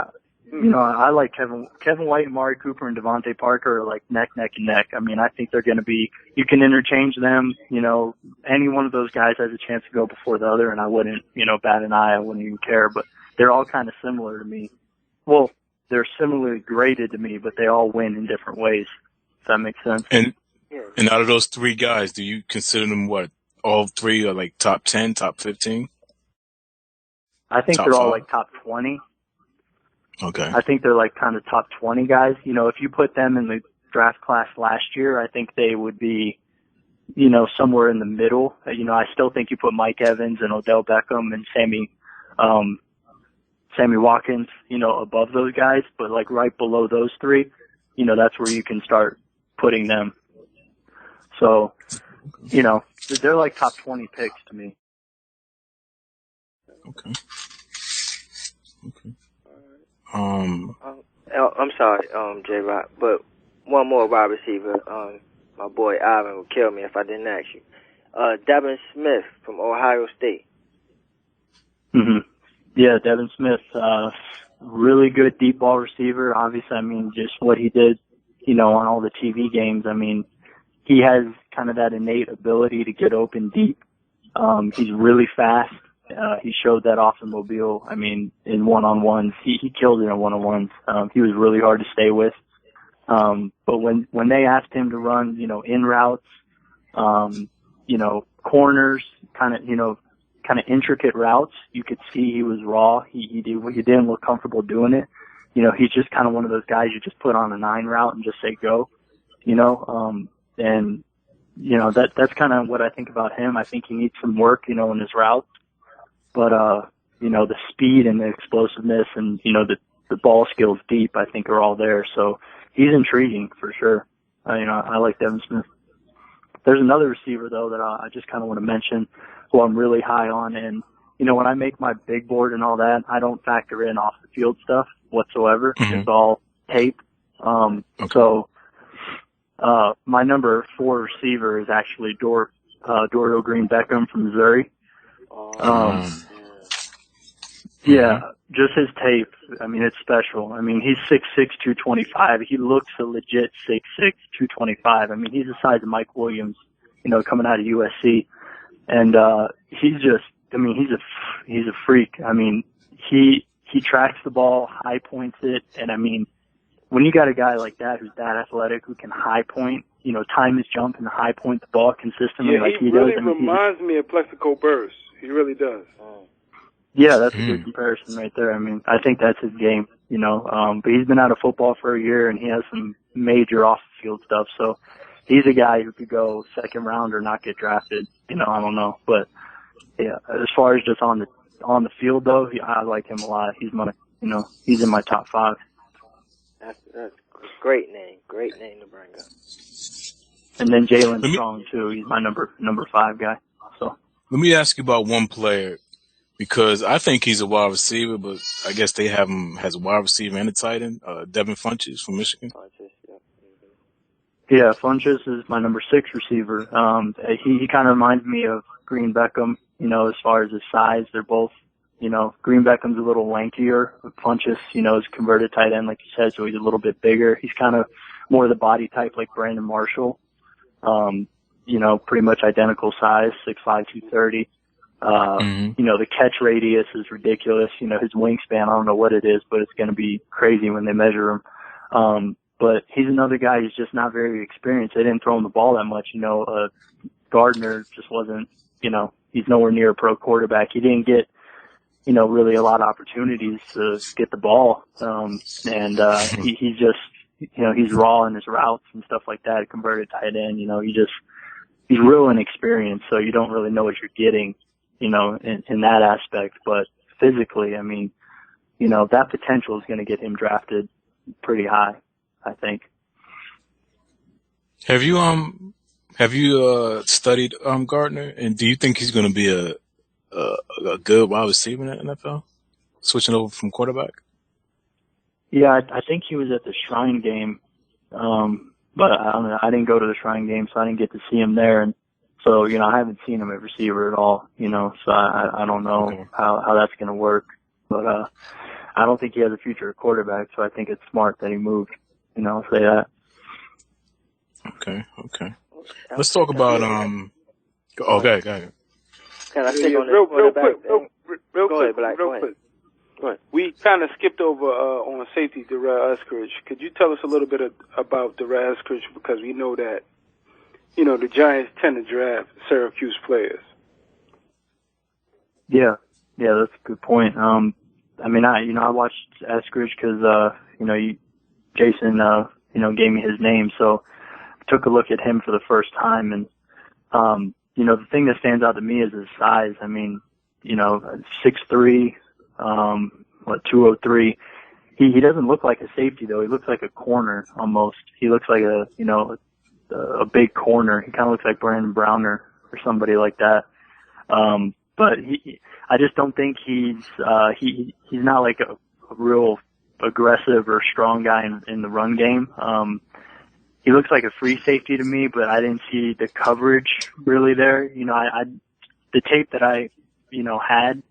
I like Kevin White, Amari Cooper, and Devontae Parker are like neck and neck. I mean, I think they're going to be. You can interchange them. Any one of those guys has a chance to go before the other, and I wouldn't, bat an eye. I wouldn't even care. But they're all kind of similar to me. Well, they're similarly graded to me, but they all win in different ways. If that makes sense. And out of those three guys, do you consider them all three are like top 10, top 15? I think Top they're all 5? like top 20. Okay. I think they're like kind of top 20 guys. If you put them in the draft class last year, I think they would be, somewhere in the middle. I still think you put Mike Evans and Odell Beckham and Sammy Watkins, above those guys, but like right below those three, that's where you can start putting them. So, they're like top 20 picks to me. Okay. I'm sorry, J-Rock, but one more wide receiver. My boy Ivan would kill me if I didn't ask you. Devin Smith from Ohio State. Mm-hmm. Yeah, Devin Smith, really good deep ball receiver. Obviously, I mean, just what he did, on all the TV games. I mean, he has kind of that innate ability to get open deep. He's really fast. He showed that off the Mobile. I mean, in one-on-ones, he killed it in one-on-ones. He was really hard to stay with. But when they asked him to run, in routes, corners, kind of intricate routes, you could see he was raw. He didn't look comfortable doing it. He's just kind of one of those guys you just put on a 9 route and just say go. That's kind of what I think about him. I think he needs some work, in his routes. But, the speed and the explosiveness and, the ball skills deep, I think are all there. So he's intriguing for sure. I like Devin Smith. There's another receiver though that I just kind of want to mention who I'm really high on. And, when I make my big board and all that, I don't factor in off the field stuff whatsoever. Mm-hmm. It's all tape. So, my number 4 receiver is actually Dorial Green Beckham from Missouri. Yeah, just his tape. I mean, it's special. I mean, he's 6'6", 225. He looks a legit 6'6", 225. I mean, he's the size of Mike Williams, coming out of USC. And, he's a freak. I mean, he tracks the ball, high points it. And I mean, when you got a guy like that who's that athletic, who can high point, time his jump and high point the ball consistently like he really does. I mean, reminds me of Plexico Burress. He really does. Yeah, that's a good comparison right there. I mean, I think that's his game, but he's been out of football for a year and he has some major off the field stuff. So he's a guy who could go second round or not get drafted. I don't know, but yeah, as far as just on the field though, I like him a lot. He's in my top 5. That's a great name to bring up. And then Jalen Strong too. He's my number 5 guy. So let me ask you about one player, because I think he's a wide receiver, but I guess they have him as a wide receiver and a tight end. Devin Funchess from Michigan. Yeah, Funchess is my number 6 receiver. He kind of reminds me of Green Beckham, as far as his size. They're both, Green Beckham's a little lankier. Funchess, is converted tight end, like you said, so he's a little bit bigger. He's kind of more of the body type like Brandon Marshall. Pretty much identical size, 6'5", 230. The catch radius is ridiculous. His wingspan, I don't know what it is, but it's going to be crazy when they measure him. But he's another guy who's just not very experienced. They didn't throw him the ball that much. Gardner just wasn't, he's nowhere near a pro quarterback. He didn't get, really a lot of opportunities to get the ball. He's just, he's raw in his routes and stuff like that. Converted tight end, he's real inexperienced. So you don't really know what you're getting, in that aspect. But physically, I mean, that potential is going to get him drafted pretty high, I think. Have you studied Gardner, and do you think he's going to be a good wide receiver in the NFL, switching over from quarterback? Yeah, I think he was at the Shrine game, but I didn't go to the Shrine game, so I didn't get to see him there. And so, I haven't seen him at receiver at all, so I don't know how that's going to work. But I don't think he has a future at quarterback, so I think it's smart that he moved. I'll say that. Okay. Let's talk about Okay, go ahead. Can I stick on the quarterback? Real Go quick. ahead, Black. Go ahead. We kind of skipped over on safety Darrell Eskridge. Could you tell us a little bit about Darrell Eskridge, because we know that the Giants tend to draft Syracuse players. Yeah, that's a good point. I watched Eskridge because Jason gave me his name, so I took a look at him for the first time, and the thing that stands out to me is his size. 6'3", 203. He doesn't look like a safety though. He looks like a corner almost. He looks like a big corner. He kind of looks like Brandon Browner or somebody like that. But I just don't think he's not like a real aggressive or strong guy in the run game. He looks like a free safety to me, but I didn't see the coverage really there. The tape that I had,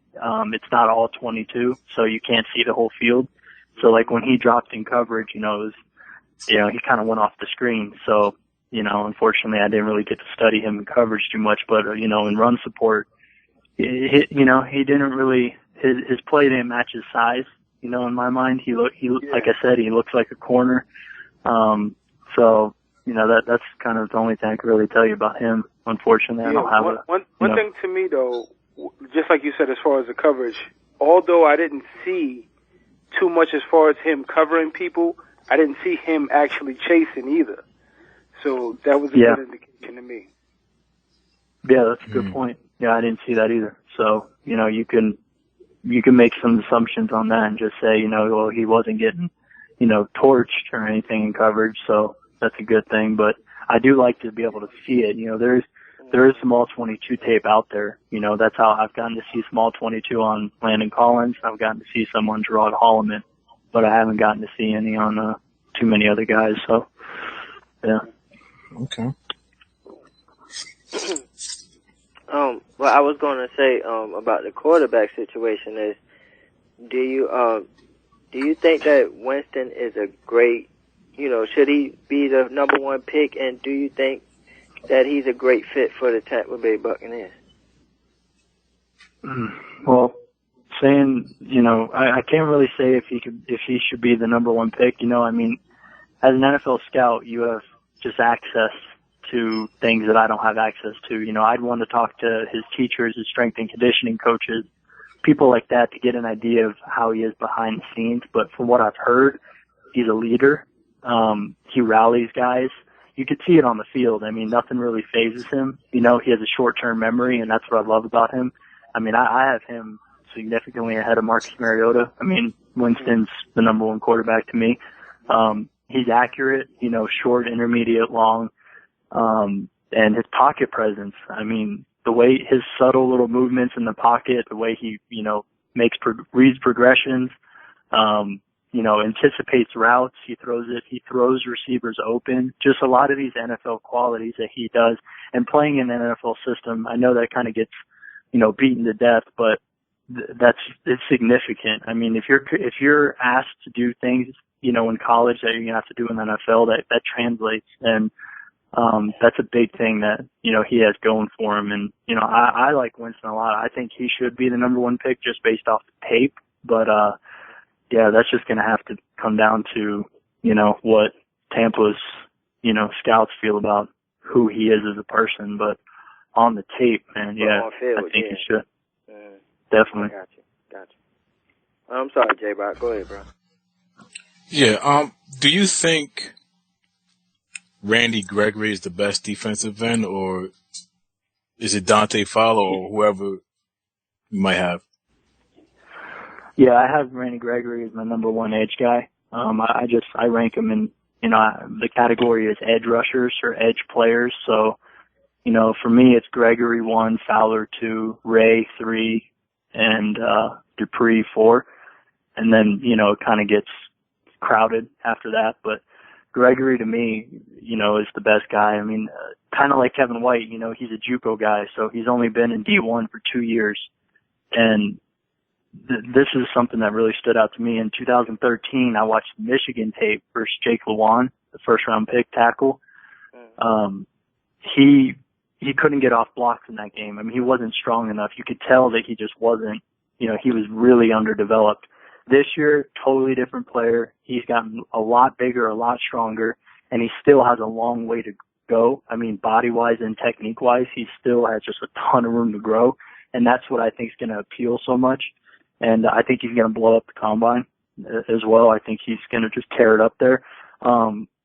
it's not all 22, so you can't see the whole field. So like when he dropped in coverage, it was, he kind of went off the screen. So, unfortunately I didn't really get to study him in coverage too much, but, in run support, he didn't really, his play didn't match his size, in my mind. Like I said, he looks like a corner. So, that's kind of the only thing I can really tell you about him. Unfortunately, I don't have one thing to me though, just like you said, as far as the coverage, although I didn't see too much as far as him covering people, I didn't see him actually chasing either. So that was a good indication to me. Yeah, that's a good point. Yeah, I didn't see that either. So, you can make some assumptions on that and just say, well, he wasn't getting, torched or anything in coverage, so that's a good thing. But I do like to be able to see it. There is some all 22 tape out there. That's how I've gotten to see some all 22 on Landon Collins. I've gotten to see some on Gerard Holloman, but I haven't gotten to see any on too many other guys. So, yeah. Okay. What I was going to say about the quarterback situation is, do you think that Winston is a great, should he be the number one pick, and do you think that he's a great fit for the Tampa Bay Buccaneers? Well, saying, I can't really say if he should be the number one pick. As an NFL scout, you have just access to things that I don't have access to. I'd want to talk to his teachers, his strength and conditioning coaches, people like that, to get an idea of how he is behind the scenes. But from what I've heard, he's a leader. He rallies guys. You could see it on the field. Nothing really phases him. He has a short-term memory, and that's what I love about him. I have him significantly ahead of Marcus Mariota. Winston's the number one quarterback to me. He's accurate, short, intermediate, long, and his pocket presence. The way his subtle little movements in the pocket, the way he, reads progressions, anticipates routes. He throws receivers open. Just a lot of these NFL qualities that he does. And playing in an NFL system, I know that kind of gets, beaten to death, but it's significant. If you're asked to do things, in college that you're going to have to do in the NFL, that translates. And, that's a big thing that, he has going for him. And, I like Winston a lot. I think he should be the number one pick just based off the tape. But, yeah, that's just going to have to come down to, what Tampa's, scouts feel about who he is as a person. But on the tape, man, I think he should. Definitely. Gotcha. I'm sorry, J-Rock. Go ahead, bro. Yeah, do you think Randy Gregory is the best defensive end, or is it Dante Fowler or whoever you might have? Yeah, I have Randy Gregory as my number one edge guy. I rank him in, the category is edge rushers or edge players. So, for me, it's Gregory 1, Fowler 2, Ray 3, and Dupree 4. And then, it kind of gets crowded after that. But Gregory, to me, is the best guy. Kind of like Kevin White, he's a JUCO guy, so he's only been in D1 for 2 years. And, this is something that really stood out to me. In 2013, I watched Michigan tape versus Jake Lewan, the first-round pick tackle. He couldn't get off blocks in that game. I mean, he wasn't strong enough. You could tell that he just wasn't, he was really underdeveloped. This year, totally different player. He's gotten a lot bigger, a lot stronger, and he still has a long way to go. I mean, body-wise and technique-wise, he still has just a ton of room to grow, and that's what I think is going to appeal so much. And I think he's going to blow up the combine as well. I think he's going to just tear it up there.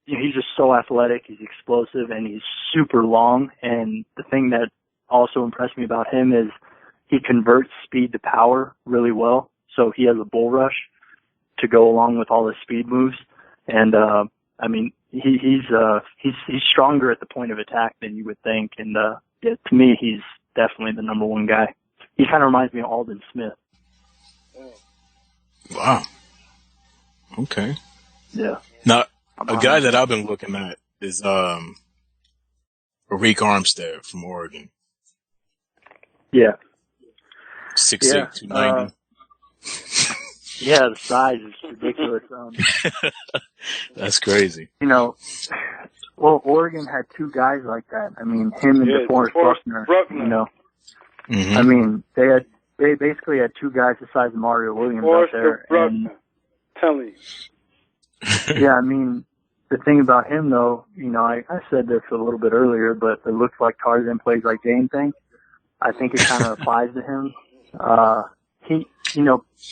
He's just so athletic. He's explosive, and he's super long. And the thing that also impressed me about him is he converts speed to power really well. So he has a bull rush to go along with all his speed moves. And I mean, he's stronger at the point of attack than you would think. And to me, he's definitely the number one guy. He kind of reminds me of Aldon Smith. Wow. Okay. Yeah. Now, a guy that I've been looking at is Arik Armstead from Oregon. Yeah. 6'8", 290. Yeah, the size is ridiculous. That's crazy. Well, Oregon had two guys like that. I mean, him and DeForest Buckner. Mm-hmm. I mean, they basically had two guys the size of Mario Williams out there. And, yeah, I mean, the thing about him, though, I said this a little bit earlier, but it looks like Tarzan plays like Jane thing. I think it kind of applies to him. He,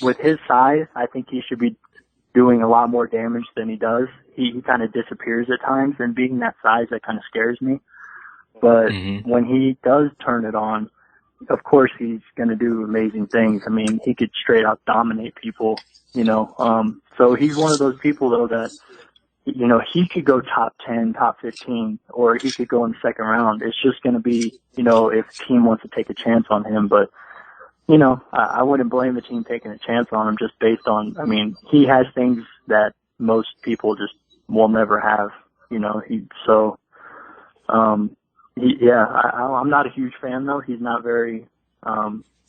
with his size, I think he should be doing a lot more damage than he does. He kind of disappears at times, and being that size, that kind of scares me. But when he does turn it on, of course he's going to do amazing things. I mean, he could straight out dominate people, So he's one of those people, though, that, he could go top 10, top 15, or he could go in the second round. It's just going to be, if a team wants to take a chance on him. But, I wouldn't blame the team taking a chance on him just based on, I mean, he has things that most people just will never have, I'm not a huge fan, though. He's not very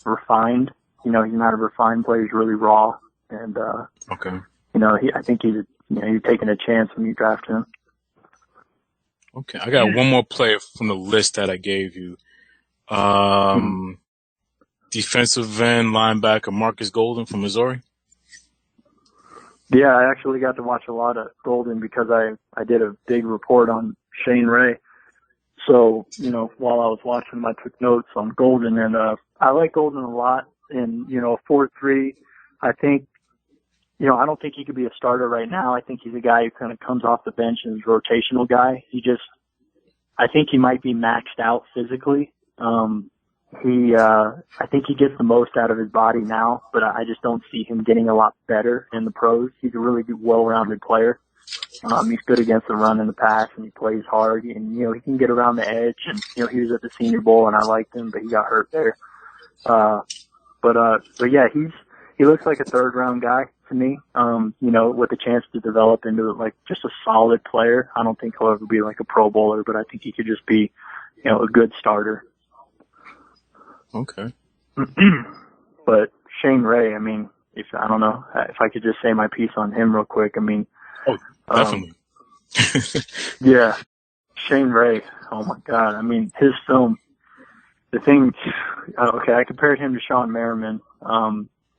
refined. He's not a refined player. He's really raw. And, okay. I think you're taking a chance when you draft him. Okay. I got one more player from the list that I gave you. Defensive end linebacker Marcus Golden from Missouri. Yeah, I actually got to watch a lot of Golden because I did a big report on Shane Ray. So, while I was watching him, I took notes on Golden, and I like Golden a lot. And, 4-3, I think, I don't think he could be a starter right now. I think he's a guy who kind of comes off the bench and is a rotational guy. I think he might be maxed out physically. I think he gets the most out of his body now, but I just don't see him getting a lot better in the pros. He's a really good, well-rounded player. He's good against the run and the pass, and he plays hard, and, he can get around the edge, and, he was at the Senior Bowl, and I liked him, but he got hurt there. But yeah, he looks like a third-round guy to me, with a chance to develop into, like, just a solid player. I don't think he'll ever be, like, a Pro Bowler, but I think he could just be, a good starter. Okay. But Shane Ray, I mean, I don't know if I could just say my piece on him real quick. I mean, definitely. Yeah, Shane Ray. Oh my God. I mean, his film. The thing. Okay, I compared him to Sean Merriman.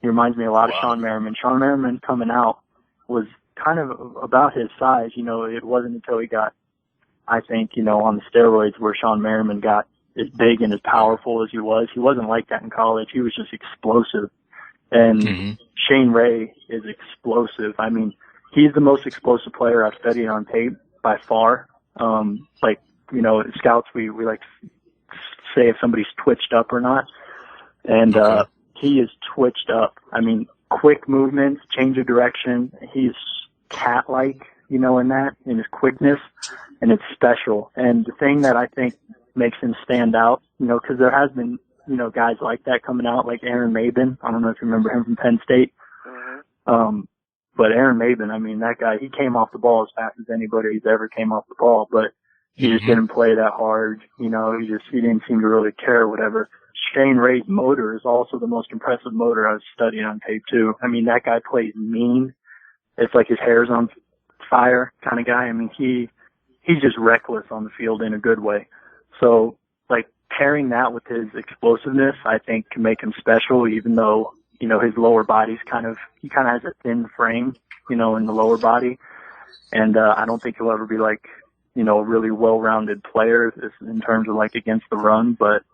He reminds me a lot of Sean Merriman. Sean Merriman coming out was kind of about his size. It wasn't until he got, I think, on the steroids where Sean Merriman got as big and as powerful as he was. He wasn't like that in college. He was just explosive. And Shane Ray is explosive. I mean, he's the most explosive player I've studied on tape by far. Scouts, we like to say if somebody's twitched up or not. And he is twitched up. I mean, quick movements, change of direction. He's cat-like, in his quickness, and it's special. And the thing that I think makes him stand out, because there has been, guys like that coming out, like Aaron Mabin. I don't know if you remember him from Penn State. But Aaron Mabin, I mean, that guy, he came off the ball as fast as anybody's ever came off the ball, but he just didn't play that hard. He didn't seem to really care or whatever. Shane Ray's motor is also the most impressive motor I've studied on tape too. I mean, that guy plays mean. It's like his hair's on fire kind of guy. I mean, he's just reckless on the field in a good way. So, like, pairing that with his explosiveness, I think can make him special, even though, you know, his lower body's he kind of has a thin frame, you know, in the lower body. And, I don't think he'll ever be like, you know, a really well-rounded player in terms of like against the run. But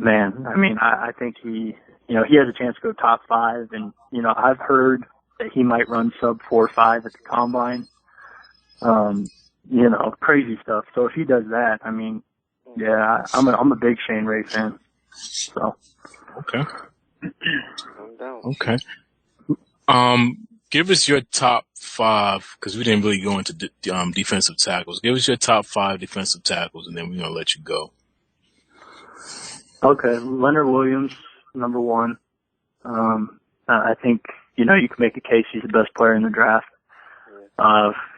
man, I mean, I think he has a chance to go top 5. And, you know, I've heard that he might run sub 4.5 at the combine. You know, crazy stuff. So if he does that, I mean, yeah, I'm a big Shane Ray fan. So. Okay. Okay. Give us your top 5, because we didn't really go into defensive tackles. Give us your top 5 defensive tackles, and then we're gonna let you go. Okay, Leonard Williams, number 1. I think, you know, you can make a case he's the best player in the draft.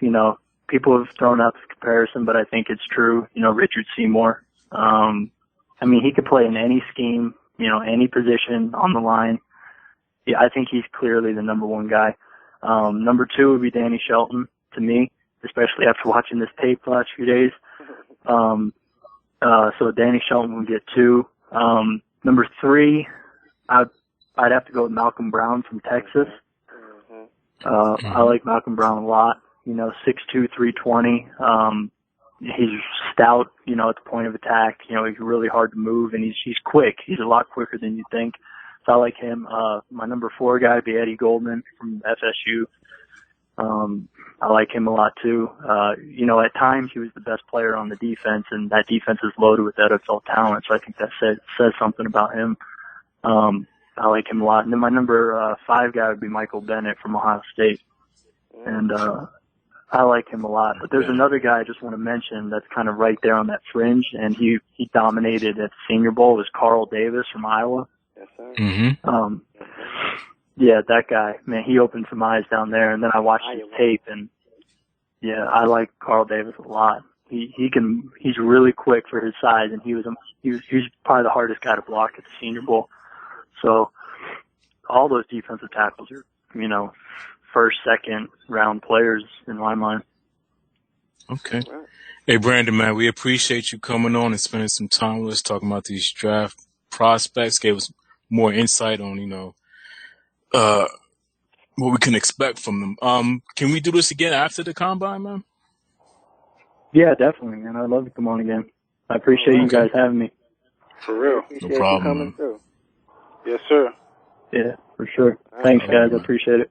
You know, people have thrown out this comparison, but I think it's true. You know, Richard Seymour. I mean, he could play in any scheme, you know, any position on the line. Yeah, I think he's clearly the number 1 guy. Number 2 would be Danny Shelton to me, especially after watching this tape the last few days. So Danny Shelton would get 2. Number 3, I'd have to go with Malcolm Brown from Texas. I like Malcolm Brown a lot. You know, 6'2", 320. He's stout, you know, at the point of attack. You know, he's really hard to move, and he's quick. He's a lot quicker than you think. So I like him. My number 4 guy would be Eddie Goldman from FSU. I like him a lot too. You know, at times he was the best player on the defense, and that defense is loaded with NFL talent. So I think that says something about him. I like him a lot. And then my number 5 guy would be Michael Bennett from Ohio State. And I like him a lot. But there's another guy I just want to mention that's kind of right there on that fringe, and he dominated at the Senior Bowl, is Carl Davis from Iowa. Yes, sir. Mm-hmm. Yeah, that guy, man, he opened some eyes down there. And then I watched his tape, and yeah, I like Carl Davis a lot. He's really quick for his size, and he was probably the hardest guy to block at the Senior Bowl. So all those defensive tackles are, you know, first, second round players in my mind. Okay. Hey, Brandon, man, we appreciate you coming on and spending some time with us talking about these draft prospects. Gave us more insight on, you know, what we can expect from them. Can we do this again after the combine, man? Yeah, definitely, man. I'd love to come on again. I appreciate you guys having me. For real. No problem. Coming through. Yes, sir. Yeah, for sure. Thanks, guys. I appreciate it.